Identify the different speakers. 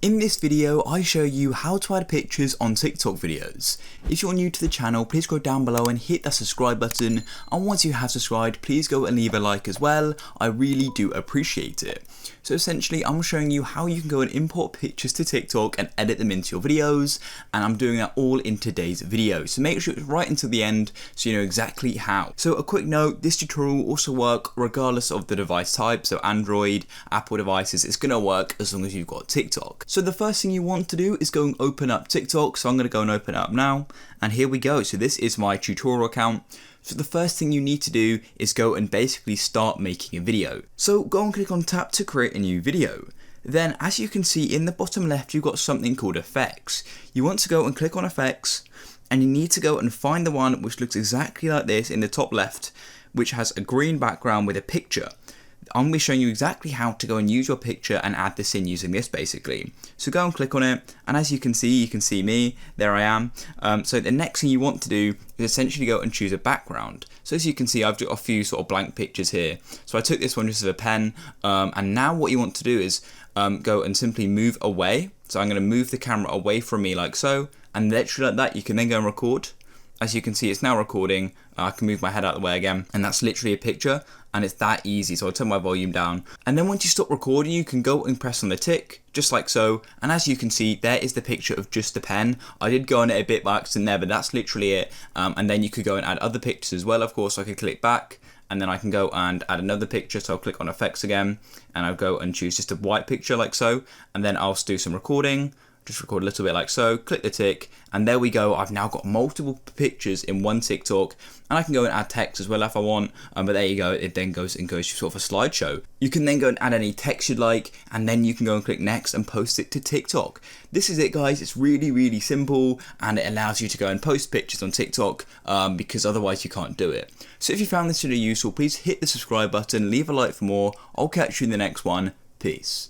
Speaker 1: In this video, I show you how to add pictures on TikTok videos. If you're new to the channel, please go down below and hit that subscribe button, and once you have subscribed, please go and leave a like as well. I really do appreciate it. So essentially, I'm showing you how you can go and import pictures to TikTok and edit them into your videos, and I'm doing that all in today's video. So make sure it's right until the end so you know exactly how. So a quick note, this tutorial will also work regardless of the device type, so Android, Apple devices, it's going to work as long as you've got TikTok. So the first thing you want to do is go and open up TikTok. So I'm going to go and open it up now, and here we go. So this is my tutorial account. So the first thing you need to do is go and basically start making a video. So go and click on tap to create a new video. Then as you can see in the bottom left, you've got something called effects. You want to go and click on effects, and you need to go and find the one which looks exactly like this in the top left, which has a green background with a picture. I'm going to be showing you exactly how to go and use your picture and add this in using this basically. So go and click on it, and as you can see me, there I am. So the next thing you want to do is essentially go and choose a background. So as you can see, I've got a few sort of blank pictures here. So I took this one just as a pen, and now what you want to do is go and simply move away. So I'm going to move the camera away from me like so, and literally like that, you can then go and record. As you can see, it's now recording. I can move my head out of the way again, and that's literally a picture, and it's that easy. So I'll turn my volume down, and then once you stop recording, you can go and press on the tick, just like so, and as you can see, there is the picture of just the pen. I did go on it a bit by accident there, but that's literally it. And then you could go and add other pictures as well, of course. I could click back, and then I can go and add another picture. So I'll click on effects again, and I'll go and choose just a white picture like so, and then I'll do some recording. Just record a little bit like so, click the tick, and there we go. I've now got multiple pictures in one TikTok, and I can go and add text as well if I want, but there you go. It then goes to sort of a slideshow. You can then go and add any text you'd like, and then you can go and click next and post it to TikTok. This is it, guys. It's really, really simple, and it allows you to go and post pictures on TikTok because otherwise you can't do it. So if you found this video useful, please hit the subscribe button, leave a like for more. I'll catch you in the next one. Peace.